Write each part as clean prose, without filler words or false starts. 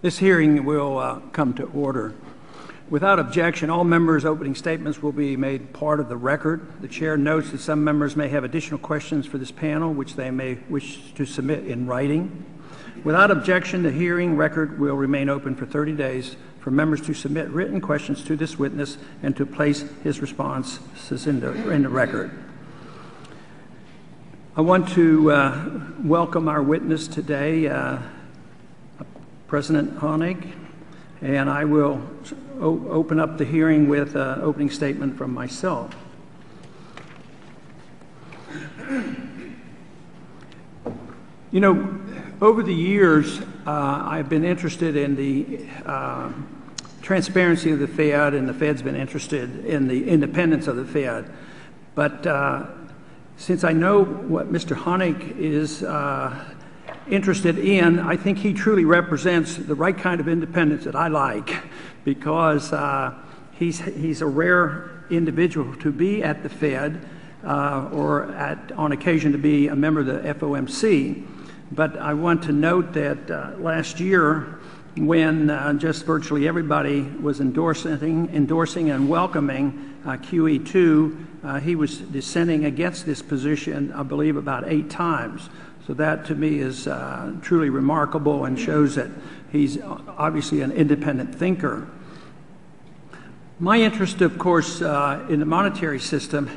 This hearing will come to order. Without objection, all members' opening statements will be made part of the record. The chair notes that some members may have additional questions for this panel, which they may wish to submit in writing. Without objection, the hearing record will remain open for 30 days for members to submit written questions to this witness and to place his responses in the record. I want to welcome our witness today, President Hoenig, and I will open up the hearing with an opening statement from myself. You know, over the years, I've been interested in the transparency of the Fed, and the Fed's been interested in the independence of the Fed. But since I know what Mr. Hoenig is interested in, I think he truly represents the right kind of independence that I like, because he's a rare individual to be at the Fed or on occasion to be a member of the FOMC. But I want to note that last year, when just virtually everybody was endorsing and welcoming QE2, he was dissenting against this position, I believe, about 8 times. So that, to me, is truly remarkable and shows that he's obviously an independent thinker. My interest, of course, in the monetary system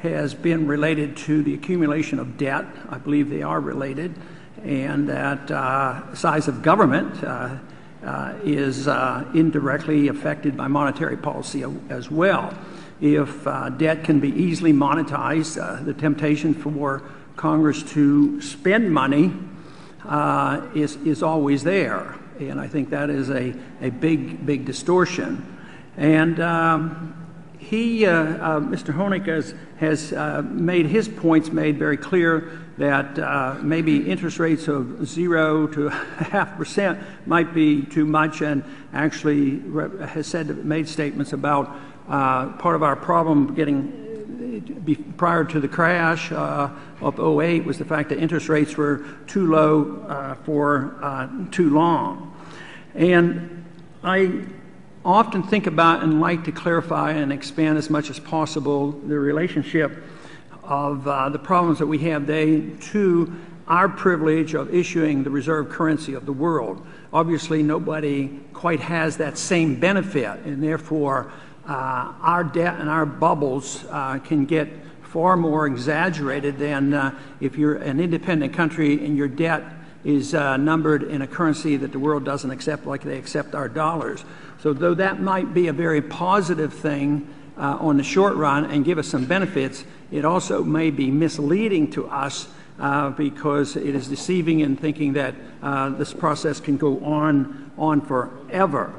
has been related to the accumulation of debt. I believe they are related, and that size of government is indirectly affected by monetary policy as well. If debt can be easily monetized, the temptation for Congress to spend money is always there, and I think that is a big distortion. And Mr. Hoenig has made his points made very clear that maybe interest rates of 0 to 0.5% might be too much, and actually has made statements about part of our problem prior to the crash of 2008 was the fact that interest rates were too low for too long. And I often think about and like to clarify and expand as much as possible the relationship of the problems that we have today to our privilege of issuing the reserve currency of the world. Obviously, nobody quite has that same benefit, and therefore our debt and our bubbles can get far more exaggerated than if you're an independent country and your debt is numbered in a currency that the world doesn't accept, like they accept our dollars. So though that might be a very positive thing on the short run and give us some benefits, it also may be misleading to us because it is deceiving in thinking that this process can go on forever.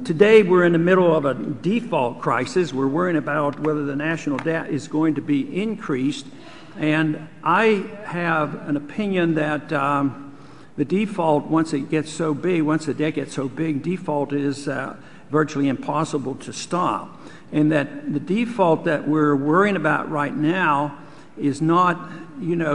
Today, we're in the middle of a default crisis. We're worrying about whether the national debt is going to be increased. And I have an opinion that the default, once it gets so big, once the debt gets so big, default is virtually impossible to stop. And that the default that we're worrying about right now is not,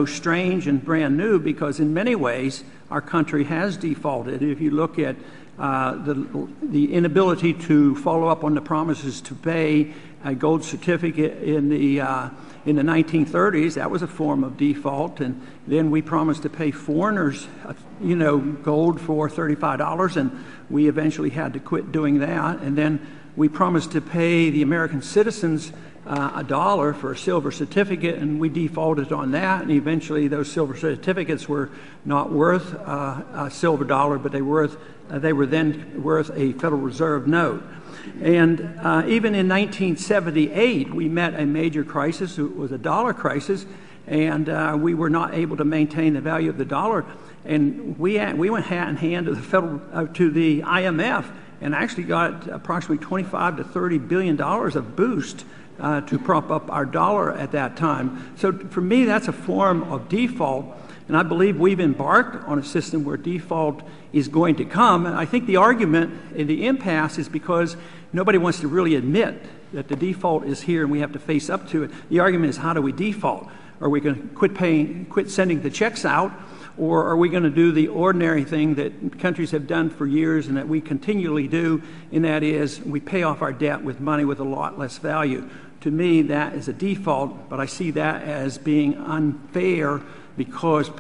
strange and brand new, because in many ways our country has defaulted. If you look at the inability to follow up on the promises to pay a gold certificate in the 1930s, that was a form of default. And then we promised to pay foreigners, gold for $35, and we eventually had to quit doing that. And then we promised to pay the American citizens $1 for a silver certificate, and we defaulted on that. And eventually, those silver certificates were not worth a silver dollar, but they were then worth a Federal Reserve note. And even in 1978, we met a major crisis. It was a dollar crisis, and we were not able to maintain the value of the dollar. And we went hand in hand to the IMF, and actually got approximately $25 to $30 billion of boost to prop up our dollar at that time. So for me, that's a form of default. And I believe we've embarked on a system where default is going to come. And I think the argument in the impasse is because nobody wants to really admit that the default is here and we have to face up to it. The argument is, how do we default? Are we going to quit sending the checks out? Or are we going to do the ordinary thing that countries have done for years and that we continually do, and that is we pay off our debt with money with a lot less value? To me, that is a default, but I see that as being unfair because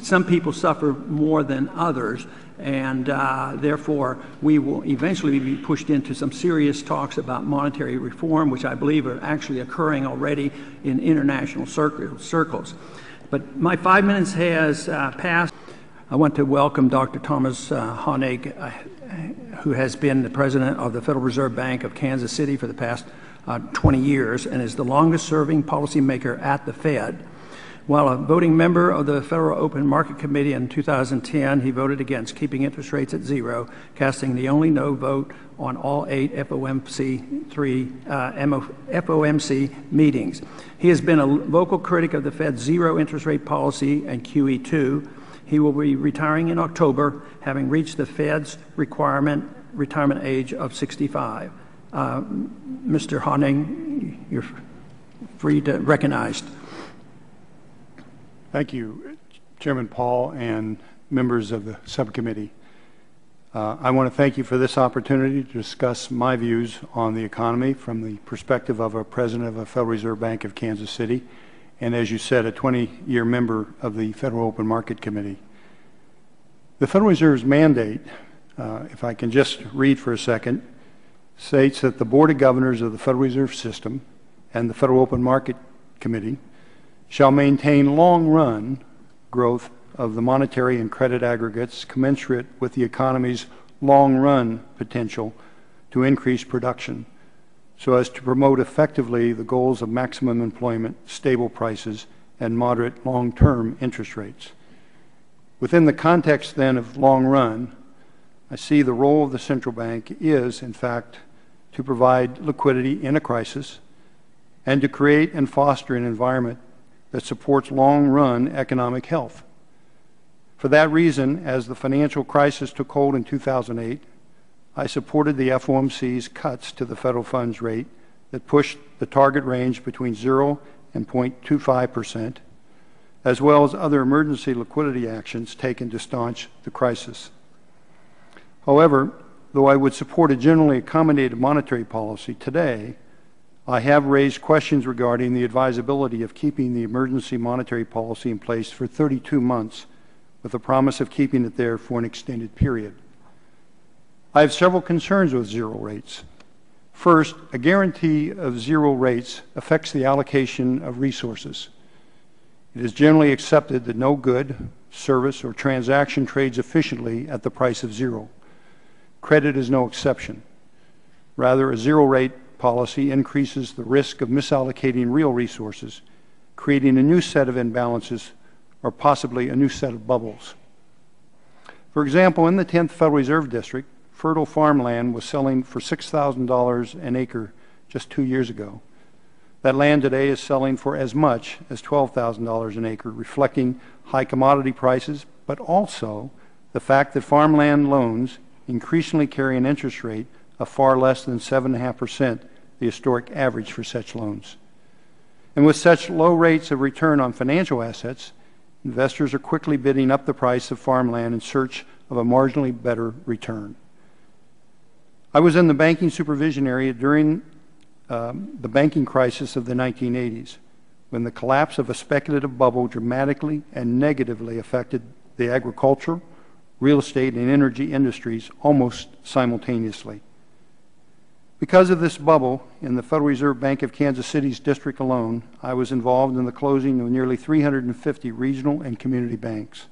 some people suffer more than others, and therefore we will eventually be pushed into some serious talks about monetary reform, which I believe are actually occurring already in international circles. But my 5 minutes has passed. I want to welcome Dr. Thomas Hoenig, who has been the president of the Federal Reserve Bank of Kansas City for the past 20 years and is the longest-serving policymaker at the Fed. While a voting member of the Federal Open Market Committee in 2010, he voted against keeping interest rates at zero, casting the only no vote on all 8 FOMC meetings. He has been a vocal critic of the Fed's zero interest rate policy and QE2. He will be retiring in October, having reached the Fed's retirement age of 65. Mr. Hoenig, you're free to recognized. Thank you, Chairman Paul and members of the subcommittee. I want to thank you for this opportunity to discuss my views on the economy from the perspective of a president of a Federal Reserve Bank of Kansas City, and as you said, a 20-year member of the Federal Open Market Committee. The Federal Reserve's mandate, if I can just read for a second, states that the Board of Governors of the Federal Reserve System and the Federal Open Market Committee shall maintain long-run growth of the monetary and credit aggregates commensurate with the economy's long-run potential to increase production, so as to promote effectively the goals of maximum employment, stable prices, and moderate long-term interest rates. Within the context, then, of long-run, I see the role of the central bank is, in fact, to provide liquidity in a crisis and to create and foster an environment that supports long-run economic health. For that reason, as the financial crisis took hold in 2008, I supported the FOMC's cuts to the federal funds rate that pushed the target range between 0 and 0.25%, as well as other emergency liquidity actions taken to staunch the crisis. However, though I would support a generally accommodative monetary policy today, I have raised questions regarding the advisability of keeping the emergency monetary policy in place for 32 months with the promise of keeping it there for an extended period. I have several concerns with zero rates. First, a guarantee of zero rates affects the allocation of resources. It is generally accepted that no good, service, or transaction trades efficiently at the price of zero. Credit is no exception. Rather, a zero-rate policy increases the risk of misallocating real resources, creating a new set of imbalances or possibly a new set of bubbles. For example, in the 10th Federal Reserve District, fertile farmland was selling for $6,000 an acre just 2 years ago. That land today is selling for as much as $12,000 an acre, reflecting high commodity prices, but also the fact that farmland loans increasingly carry an interest rate of far less than 7.5%, the historic average for such loans. And with such low rates of return on financial assets, investors are quickly bidding up the price of farmland in search of a marginally better return. I was in the banking supervision area during the banking crisis of the 1980s, when the collapse of a speculative bubble dramatically and negatively affected the agriculture, real estate, and energy industries almost simultaneously. Because of this bubble, in the Federal Reserve Bank of Kansas City's district alone, I was involved in the closing of nearly 350 regional and community banks.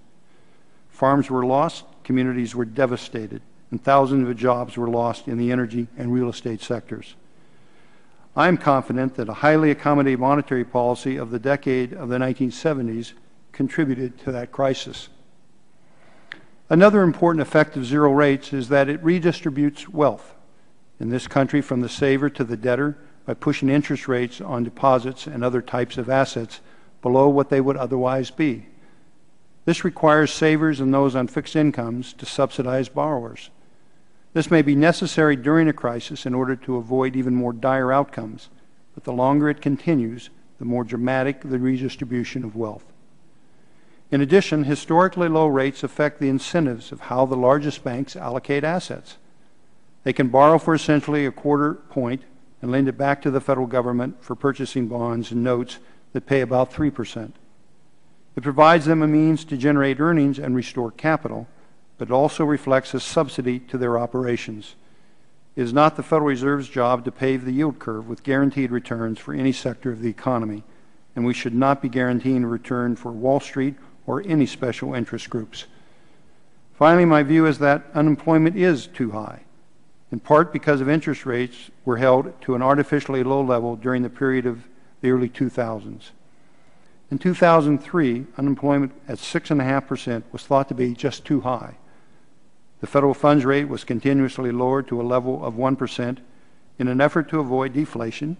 Farms were lost, communities were devastated, and thousands of jobs were lost in the energy and real estate sectors. I am confident that a highly accommodative monetary policy of the decade of the 1970s contributed to that crisis. Another important effect of zero rates is that it redistributes wealth in this country from the saver to the debtor by pushing interest rates on deposits and other types of assets below what they would otherwise be. This requires savers and those on fixed incomes to subsidize borrowers. This may be necessary during a crisis in order to avoid even more dire outcomes, but the longer it continues, the more dramatic the redistribution of wealth. In addition, historically low rates affect the incentives of how the largest banks allocate assets. They can borrow for essentially a quarter point and lend it back to the federal government for purchasing bonds and notes that pay about 3%. It provides them a means to generate earnings and restore capital, but it also reflects a subsidy to their operations. It is not the Federal Reserve's job to pave the yield curve with guaranteed returns for any sector of the economy, and we should not be guaranteeing a return for Wall Street or any special interest groups. Finally, my view is that unemployment is too high, in part because of interest rates were held to an artificially low level during the period of the early 2000s. In 2003, unemployment at 6.5% was thought to be just too high. The federal funds rate was continuously lowered to a level of 1% in an effort to avoid deflation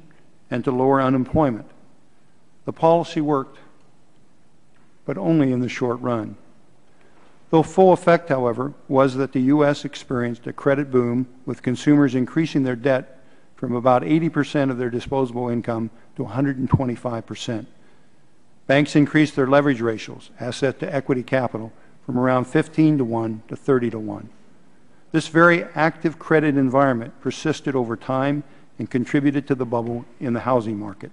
and to lower unemployment. The policy worked, but only in the short run. The full effect, however, was that the U.S. experienced a credit boom, with consumers increasing their debt from about 80% of their disposable income to 125%. Banks increased their leverage ratios, asset to equity capital, from around 15 to 1 to 30 to 1. This very active credit environment persisted over time and contributed to the bubble in the housing market.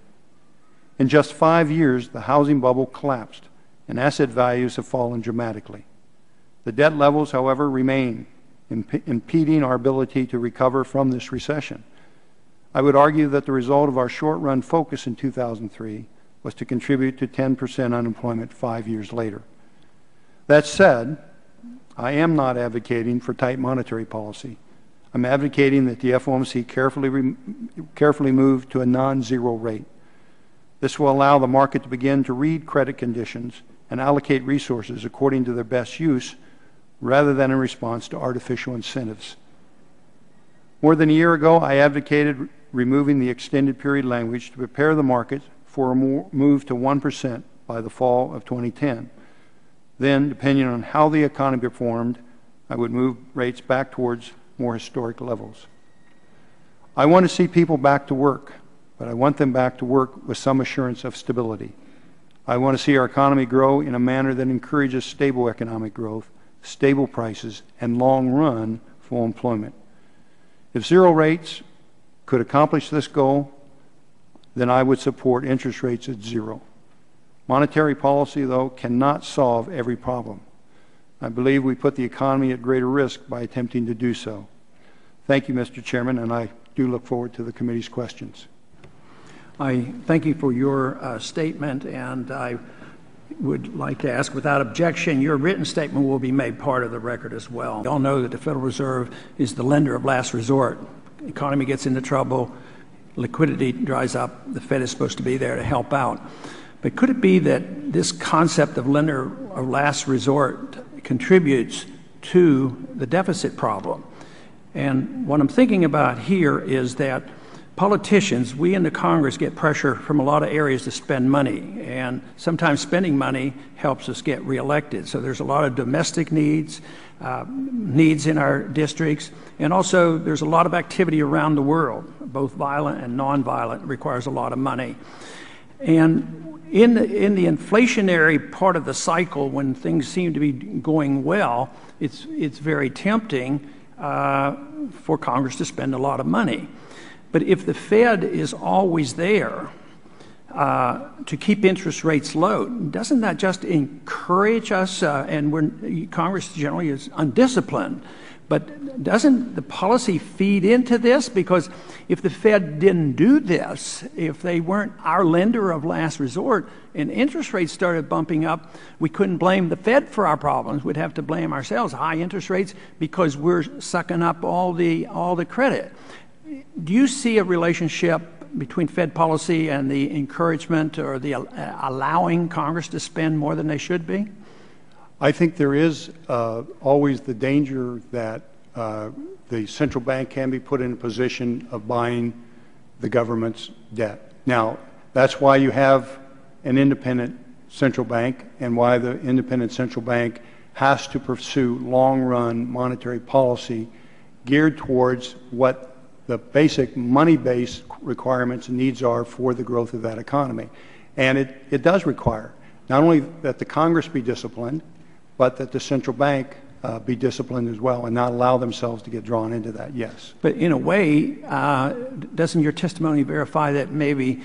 In just 5 years, the housing bubble collapsed, and asset values have fallen dramatically. The debt levels, however, remain, impeding our ability to recover from this recession. I would argue that the result of our short-run focus in 2003 was to contribute to 10% unemployment 5 years later. That said, I am not advocating for tight monetary policy. I'm advocating that the FOMC carefully move to a non-zero rate. This will allow the market to begin to read credit conditions and allocate resources according to their best use, rather than in response to artificial incentives. More than a year ago, I advocated removing the extended period language to prepare the market for a move to 1% by the fall of 2010. Then, depending on how the economy performed, I would move rates back towards more historic levels. I want to see people back to work, but I want them back to work with some assurance of stability. I want to see our economy grow in a manner that encourages stable economic growth, stable prices, and long-run full employment. If zero rates could accomplish this goal, then I would support interest rates at zero. Monetary policy, though, cannot solve every problem. I believe we put the economy at greater risk by attempting to do so. Thank you, Mr. Chairman, and I do look forward to the committee's questions. I thank you for your statement, and I would like to ask, without objection, your written statement will be made part of the record as well. We all know that the Federal Reserve is the lender of last resort. The economy gets into trouble, liquidity dries up, the Fed is supposed to be there to help out. But could it be that this concept of lender of last resort contributes to the deficit problem? And what I'm thinking about here is that politicians, we in the Congress, get pressure from a lot of areas to spend money, and sometimes spending money helps us get reelected. So there's a lot of domestic needs in our districts, and also there's a lot of activity around the world, both violent and nonviolent, requires a lot of money. And in the inflationary part of the cycle, when things seem to be going well, it's very tempting for Congress to spend a lot of money. But if the Fed is always there to keep interest rates low, doesn't that just encourage us? And Congress generally is undisciplined. But doesn't the policy feed into this? Because if the Fed didn't do this, if they weren't our lender of last resort, and interest rates started bumping up, we couldn't blame the Fed for our problems. We'd have to blame ourselves, high interest rates, because we're sucking up all the credit. Do you see a relationship between Fed policy and the encouragement or the allowing Congress to spend more than they should be? I think there is always the danger that the central bank can be put in a position of buying the government's debt. Now, that's why you have an independent central bank, and why the independent central bank has to pursue long-run monetary policy geared towards what the basic money-based requirements and needs are for the growth of that economy. And it does require not only that the Congress be disciplined, but that the central bank be disciplined as well and not allow themselves to get drawn into that, yes. But in a way, doesn't your testimony verify that maybe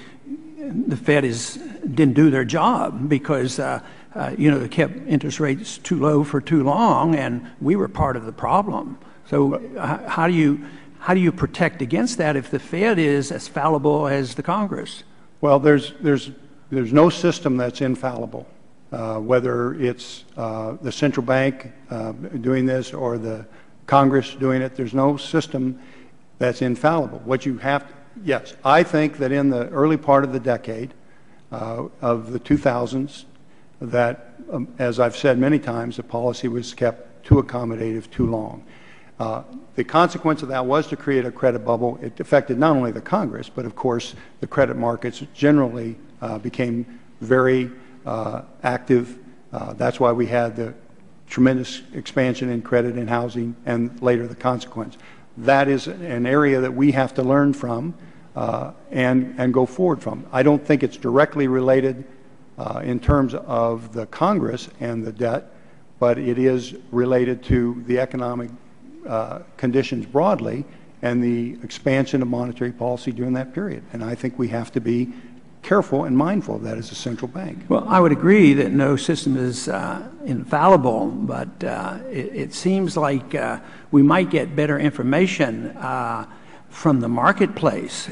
the Fed didn't do their job because, they kept interest rates too low for too long, and we were part of the problem? So how do you protect against that if the Fed is as fallible as the Congress? Well, there's no system that's infallible. Whether it's the central bank doing this or the Congress doing it, there's no system that's infallible. What you have to, yes, I think that in the early part of the decade of the 2000s, that, as I've said many times, the policy was kept too accommodative too long. The consequence of that was to create a credit bubble. It affected not only the Congress, but of course the credit markets generally became very active. That's why we had the tremendous expansion in credit and housing and later the consequence. That is an area that we have to learn from and go forward from. I don't think it's directly related in terms of the Congress and the debt, but it is related to the economic conditions broadly and the expansion of monetary policy during that period. And I think we have to be careful and mindful of that as a central bank. Well, I would agree that no system is infallible, but it seems like we might get better information from the marketplace,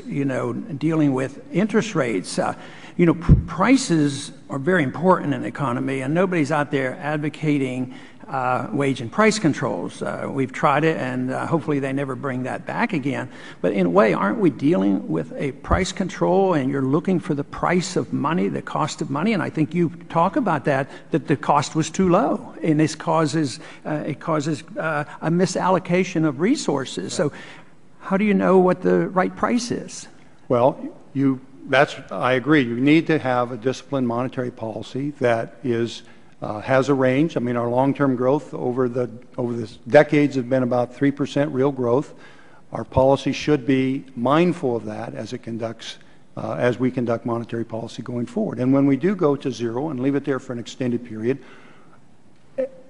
dealing with interest rates. Prices are very important in the economy, and nobody's out there advocating wage and price controls. We've tried it, and hopefully they never bring that back again. But in a way, aren't we dealing with a price control, and you're looking for the price of money, the cost of money? And I think you talk about that the cost was too low, and this causes a misallocation of resources. So how do you know what the right price is? Well, I agree. You need to have a disciplined monetary policy that has a range. I mean, our long-term growth over the decades have been about 3% real growth. Our policy should be mindful of that as we conduct monetary policy going forward. And when we do go to zero and leave it there for an extended period,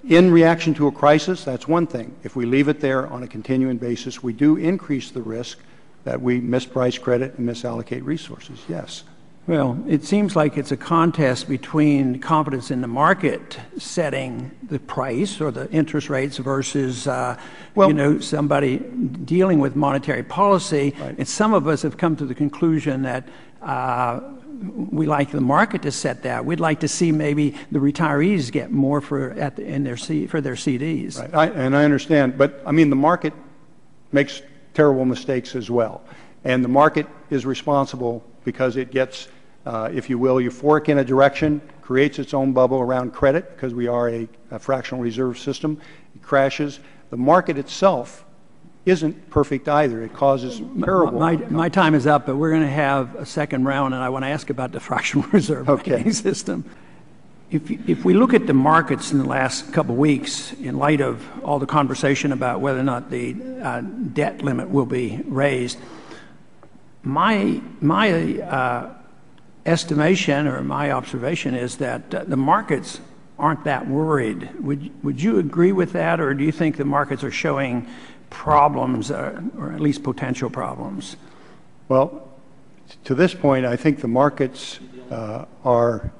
in reaction to a crisis, that's one thing. If we leave it there on a continuing basis, we do increase the risk that we misprice credit and misallocate resources, yes. Well, it seems like it's a contest between confidence in the market setting the price or the interest rates versus, somebody dealing with monetary policy. Right. And some of us have come to the conclusion that we like the market to set that. We'd like to see maybe the retirees get more for their CDs. Right. I understand, but I mean the market makes terrible mistakes as well, and the market is responsible because it gets, if you will, euphoric in a direction, creates its own bubble around credit because we are a fractional reserve system. It crashes. The market itself isn't perfect either. It causes terrible. My time is up, but we're going to have a second round, and I want to ask about the fractional reserve banking system. If we look at the markets in the last couple of weeks, in light of all the conversation about whether or not the debt limit will be raised, my estimation or my observation is that the markets aren't that worried. Would you agree with that, or do you think the markets are showing problems, or at least potential problems? Well, to this point, I think the markets are,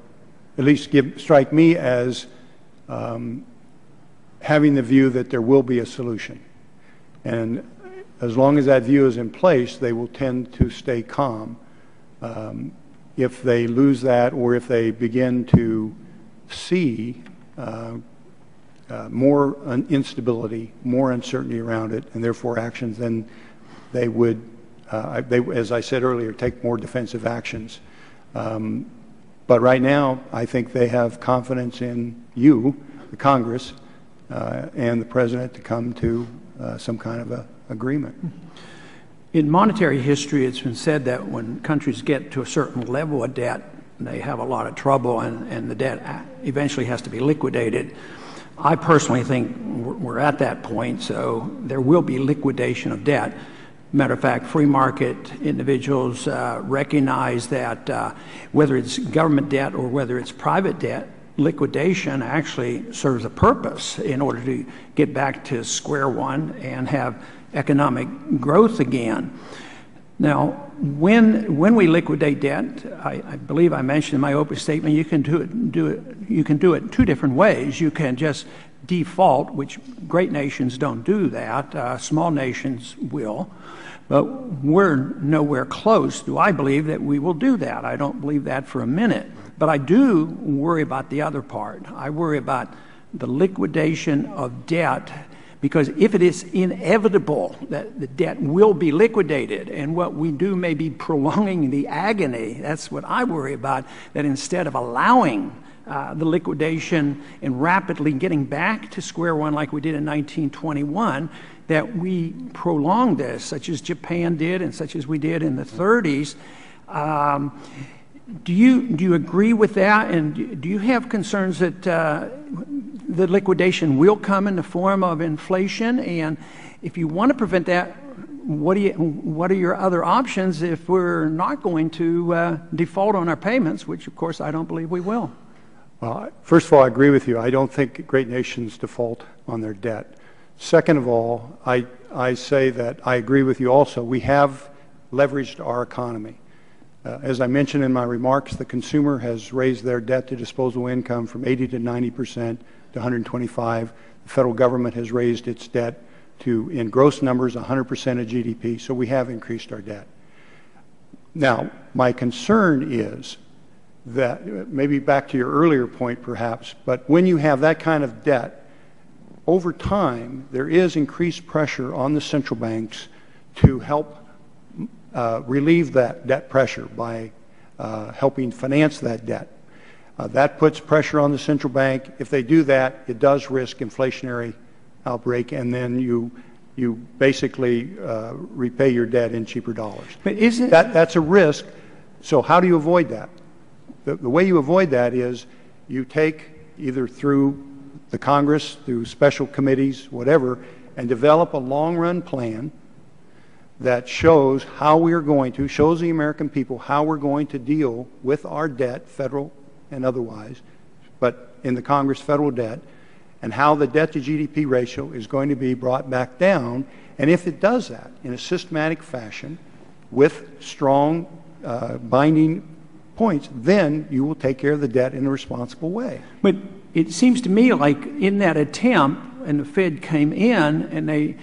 at least strike me as having the view that there will be a solution. And as long as that view is in place, they will tend to stay calm. If they lose that, or if they begin to see more instability, more uncertainty around it, and therefore actions, then they would, as I said earlier, take more defensive actions. But right now, I think they have confidence in you, the Congress, and the President to come to some kind of agreement. In monetary history, it's been said that when countries get to a certain level of debt, they have a lot of trouble, and the debt eventually has to be liquidated. I personally think we're at that point, so there will be liquidation of debt. Matter of fact, free market individuals recognize that whether it's government debt or whether it's private debt, liquidation actually serves a purpose in order to get back to square one and have economic growth again. Now, when we liquidate debt, I believe I mentioned in my opening statement, you can do it two different ways. You can just default, which great nations don't do that. Small nations will. But we're nowhere close, do I believe, that we will do that. I don't believe that for a minute. But I do worry about the other part. I worry about the liquidation of debt, because if it is inevitable that the debt will be liquidated, and what we do may be prolonging the agony, that's what I worry about, that instead of allowing the liquidation and rapidly getting back to square one like we did in 1921, that we prolong this, such as Japan did and such as we did in the 30s. Do you agree with that? And do you have concerns that the liquidation will come in the form of inflation? And if you want to prevent that, what are your other options if we're not going to default on our payments, which of course I don't believe we will? Well, first of all, I agree with you. I don't think great nations default on their debt. Second of all, I say that I agree with you also. We have leveraged our economy. As I mentioned in my remarks, the consumer has raised their debt to disposable income from 80 to 90% to 125. The federal government has raised its debt to, in gross numbers, 100% of GDP. So we have increased our debt. Now, my concern is that, maybe back to your earlier point perhaps, but when you have that kind of debt, over time there is increased pressure on the central banks to help relieve that debt pressure by helping finance that debt. That puts pressure on the central bank. If they do that, it does risk inflationary outbreak, and then you basically repay your debt in cheaper dollars. But isn't that's a risk? So how do you avoid that? The way you avoid that is you take, either through the Congress, through special committees, whatever, and develop a long-run plan that shows how we are going to, shows the American people how we're going to deal with our debt, federal and otherwise, but in the Congress, federal debt, and how the debt to GDP ratio is going to be brought back down. And if it does that in a systematic fashion with strong binding points, then you will take care of the debt in a responsible way. But it seems to me like in that attempt, and the Fed came in and they,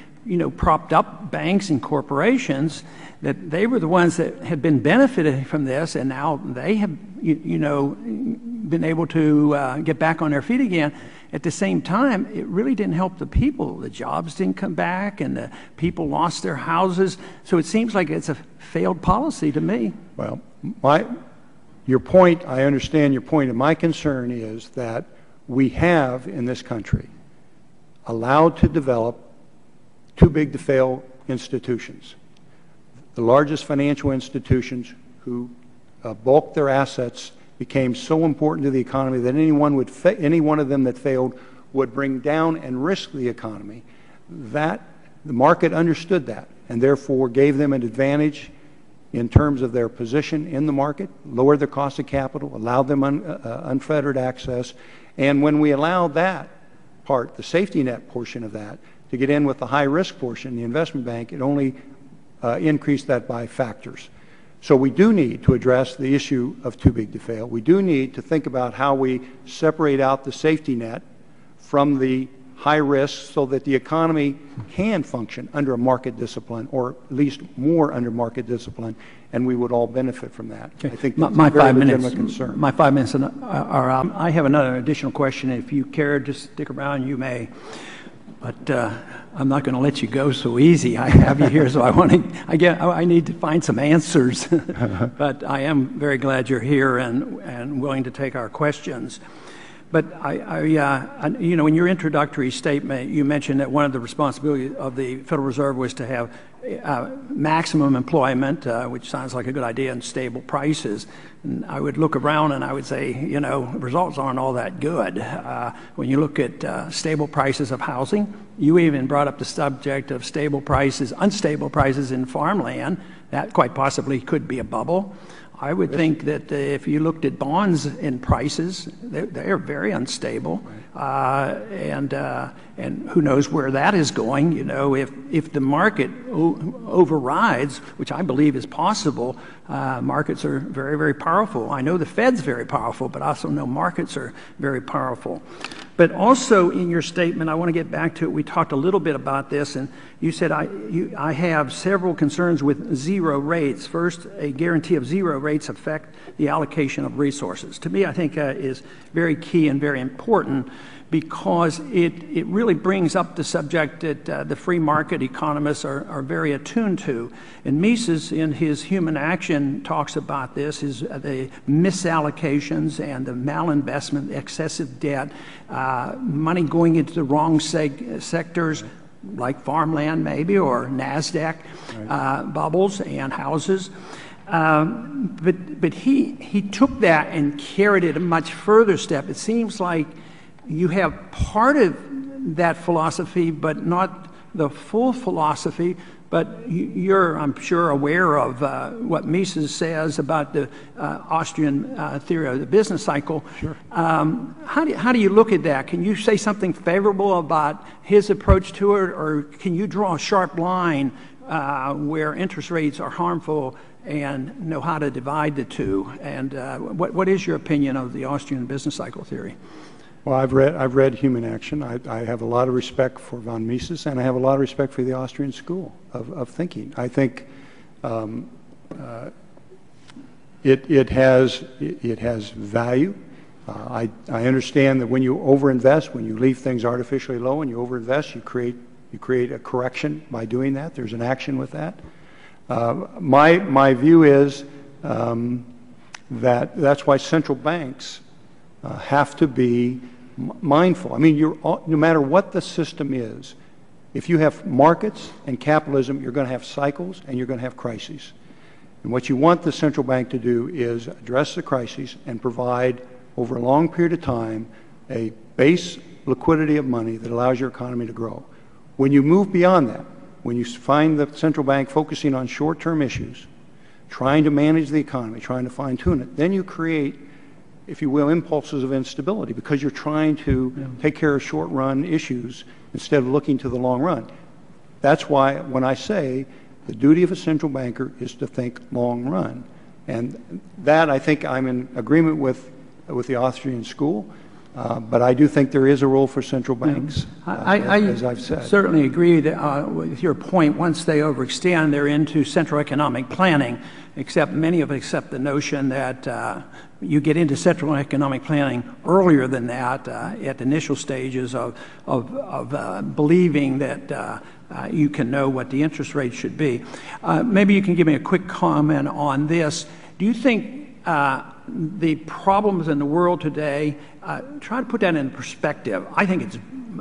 propped up banks and corporations, that they were the ones that had been benefiting from this, and now they have, been able to get back on their feet again. At the same time, it really didn't help the people. The jobs didn't come back, and the people lost their houses. So it seems like it's a failed policy to me. Well, your point, I understand your point, and my concern is that we have in this country allowed to develop too big to fail institutions. The largest financial institutions who bulked their assets became so important to the economy that any one of them that failed would bring down and risk the economy. That the market understood that, and therefore gave them an advantage in terms of their position in the market, lowered the cost of capital, allowed them unfettered access. And when we allowed that part, the safety net portion of that, to get in with the high risk portion, the investment bank, it only increased that by factors. So we do need to address the issue of too big to fail. We do need to think about how we separate out the safety net from the high risk so that the economy can function under a market discipline, or at least more under market discipline, and we would all benefit from that. Okay. I think that's my a very 5 minutes, legitimate concern. My 5 minutes are out. I have another additional question. If you care to stick around, you may. But I'm not going to let you go so easy. I have you here, so I need to find some answers. But I am very glad you're here and willing to take our questions. But you know, in your introductory statement, you mentioned that one of the responsibilities of the Federal Reserve was to have maximum employment, which sounds like a good idea, and stable prices. And I would look around and I would say, you know, results aren't all that good. When you look at stable prices of housing, you even brought up the subject of stable prices, unstable prices in farmland. That quite possibly could be a bubble. I would think that if you looked at bonds and prices, they're very unstable, and who knows where that is going. You know, if the market overrides, which I believe is possible, markets are very, very powerful. I know the Fed's very powerful, but I also know markets are very powerful. But also in your statement, I want to get back to it. We talked a little bit about this, and you said I have several concerns with zero rates. First, a guarantee of zero rates affect the allocation of resources. To me, I think is very key and very important, because it really brings up the subject that the free market economists are very attuned to. And Mises, in his Human Action, talks about this, is the misallocations and the malinvestment, excessive debt, money going into the wrong sectors, like farmland maybe, or NASDAQ bubbles and houses. But he took that and carried it a much further step. It seems like you have part of that philosophy, but not the full philosophy. But you're, I'm sure, aware of what Mises says about the Austrian theory of the business cycle. Sure. How do you look at that? Can you say something favorable about his approach to it, or can you draw a sharp line where interest rates are harmful and know how to divide the two? And what is your opinion of the Austrian business cycle theory? Well, I've read Human Action. I have a lot of respect for von Mises, and I have a lot of respect for the Austrian school of thinking. I think it has value. I understand that when you overinvest, when you leave things artificially low and you overinvest, you create a correction by doing that. There's an action with that. My view is that's why central banks have to be mindful. I mean, no matter what the system is, if you have markets and capitalism, you're going to have cycles and you're going to have crises. And what you want the central bank to do is address the crises and provide, over a long period of time, a base liquidity of money that allows your economy to grow. When you move beyond that, when you find the central bank focusing on short-term issues, trying to manage the economy, trying to fine-tune it, then you create, if you will, impulses of instability, because you're trying to take care of short-run issues instead of looking to the long run. That's why when I say the duty of a central banker is to think long run. And that, I think I'm in agreement with the Austrian school, but I do think there is a role for central banks, as I've said. I certainly agree that, with your point. Once they overextend, they're into central economic planning, except many of us accept the notion that you get into central economic planning earlier than that, at the initial stages of believing that you can know what the interest rate should be. Maybe you can give me a quick comment on this. Do you think the problems in the world today, try to put that in perspective. I think it's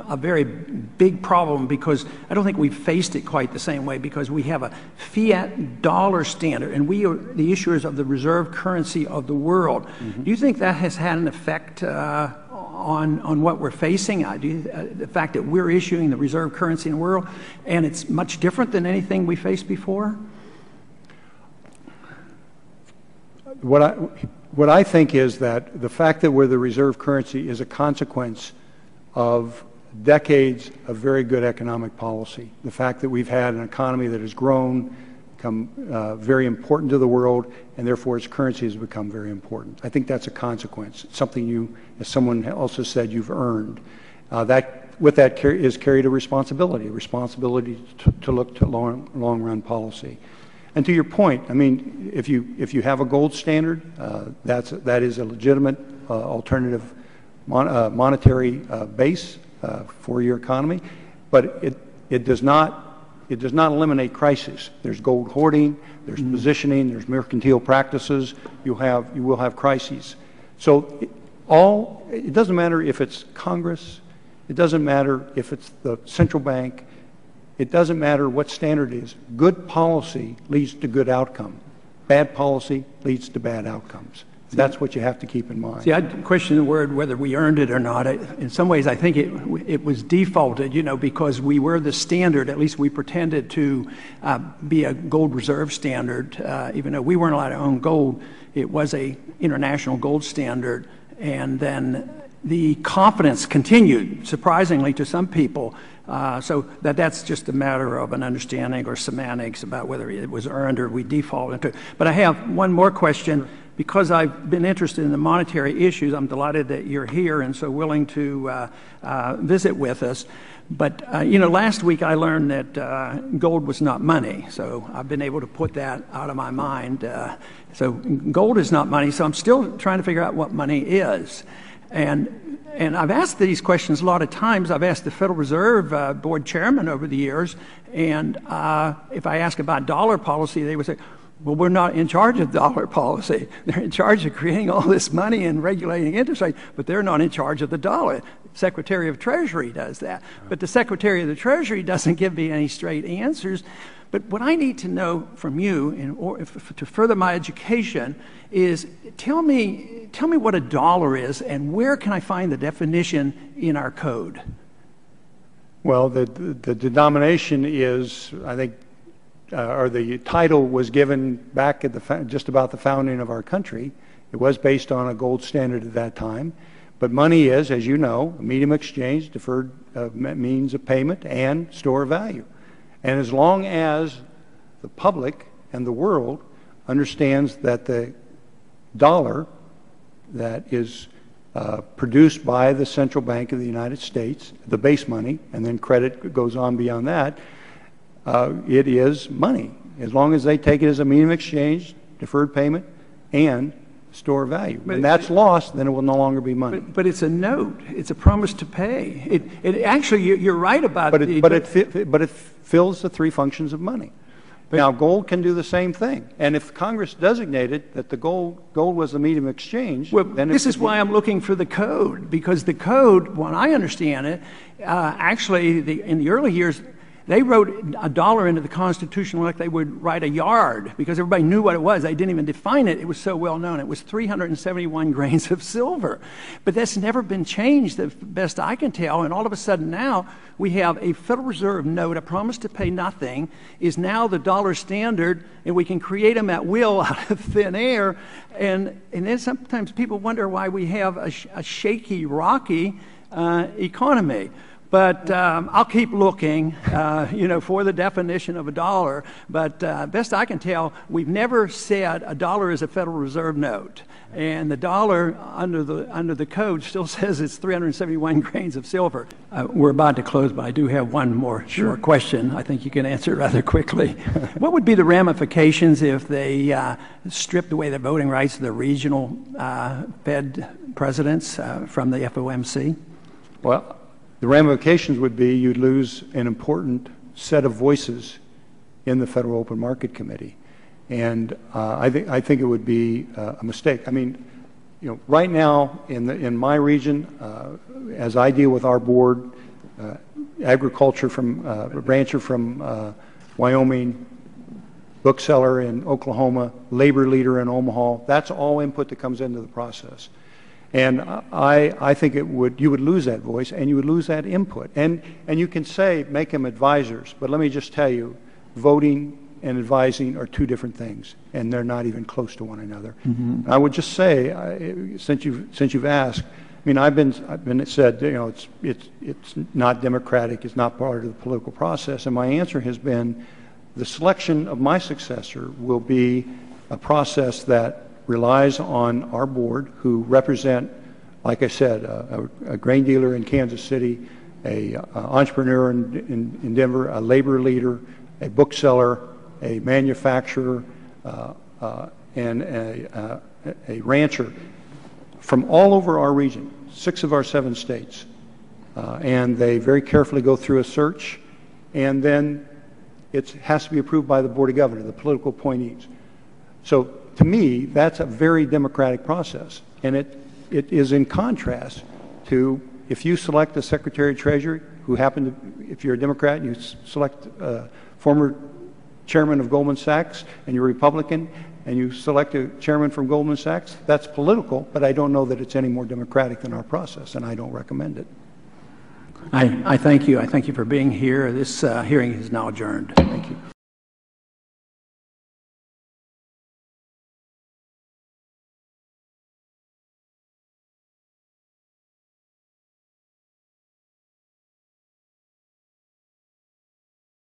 a very big problem, because I don't think we've faced it quite the same way, because we have a fiat dollar standard, and we are the issuers of the reserve currency of the world. Mm-hmm. Do you think that has had an effect on what we're facing? The fact that we're issuing the reserve currency in the world, and it's much different than anything we faced before? What I think is that the fact that we're the reserve currency is a consequence of decades of very good economic policy. The fact that we've had an economy that has grown, become very important to the world, and therefore its currency has become very important. I think that's a consequence. It's something you, as someone also said, you've earned. With that is carried a responsibility to look to long-run policy. And to your point, I mean, if you have a gold standard, that is a legitimate alternative monetary base for your economy, but it does not eliminate crises. There's gold hoarding, there's positioning, there's mercantile practices. You will have crises. So It doesn't matter if it's Congress, it doesn't matter if it's the central bank, it doesn't matter what standard it is. Good policy leads to good outcome. Bad policy leads to bad outcomes. That's what you have to keep in mind. See, I'd question the word whether we earned it or not. In some ways, I think it was defaulted, because we were the standard. At least we pretended to be a gold reserve standard. Even though we weren't allowed to own gold, it was a international gold standard. And then the confidence continued, surprisingly to some people. So that's just a matter of an understanding or semantics about whether it was earned or we defaulted to. But I have one more question. Because I've been interested in the monetary issues, I'm delighted that you're here and so willing to visit with us. But, last week I learned that gold was not money, so I've been able to put that out of my mind. So gold is not money, so I'm still trying to figure out what money is. And I've asked these questions a lot of times. I've asked the Federal Reserve Board chairman over the years, and if I ask about dollar policy, they would say, well, we're not in charge of dollar policy. They're in charge of creating all this money and regulating interest rates, but they're not in charge of the dollar. Secretary of Treasury does that. But the Secretary of the Treasury doesn't give me any straight answers. But what I need to know from you, to further my education, is tell me what a dollar is and where can I find the definition in our code? Well, the denomination is, I think, or the title was given back at just about the founding of our country. It was based on a gold standard at that time. But money is, as you know, a medium of exchange, deferred means of payment, and store of value. And as long as the public and the world understands that the dollar that is produced by the Central Bank of the United States, the base money, and then credit goes on beyond that, it is money, as long as they take it as a medium of exchange, deferred payment, and store value. When that's lost, then it will no longer be money. But it's a note. It's a promise to pay. It actually, you're right about it. But it fills the three functions of money. Now, gold can do the same thing. And if Congress designated that the gold was the medium of exchange, then this is why I'm looking for the code, because the code, when I understand it, actually, in the early years, they wrote a dollar into the Constitution like they would write a yard, because everybody knew what it was. They didn't even define it. It was so well known. It was 371 grains of silver. But that's never been changed, the best I can tell. And all of a sudden now, we have a Federal Reserve note, a promise to pay nothing, is now the dollar standard, and we can create them at will out of thin air. And then sometimes people wonder why we have a shaky, rocky economy. But I'll keep looking, for the definition of a dollar. But best I can tell, we've never said a dollar is a Federal Reserve note. And the dollar under the code still says it's 371 grains of silver. We're about to close, but I do have one more short question. I think you can answer it rather quickly. What would be the ramifications if they stripped away the voting rights of the regional Fed presidents from the FOMC? Well, the ramifications would be you'd lose an important set of voices in the Federal Open Market Committee. And I think it would be a mistake. I mean, right now in my region, as I deal with our board, agriculture from a rancher from Wyoming, bookseller in Oklahoma, labor leader in Omaha, that's all input that comes into the process. And I think you would lose that voice and you would lose that input. And you can say, make them advisors, but let me just tell you, voting and advising are two different things, and they're not even close to one another. Mm-hmm. I would just say, since you've asked, I mean, I've been said, it's not democratic, it's not part of the political process, and my answer has been, the selection of my successor will be a process that relies on our board, who represent, like I said, a grain dealer in Kansas City, a entrepreneur in Denver, a labor leader, a bookseller, a manufacturer, and a rancher from all over our region, 6 of our 7 states. And they very carefully go through a search, and then it has to be approved by the Board of Governors, the political appointees. So to me, that's a very democratic process, and it is in contrast to if you select a Secretary of Treasury who happen to, if you're a Democrat, you select a former chairman of Goldman Sachs and you're a Republican, and you select a chairman from Goldman Sachs, that's political, but I don't know that it's any more democratic than our process, and I don't recommend it. I thank you. I thank you for being here. This hearing is now adjourned. Thank you.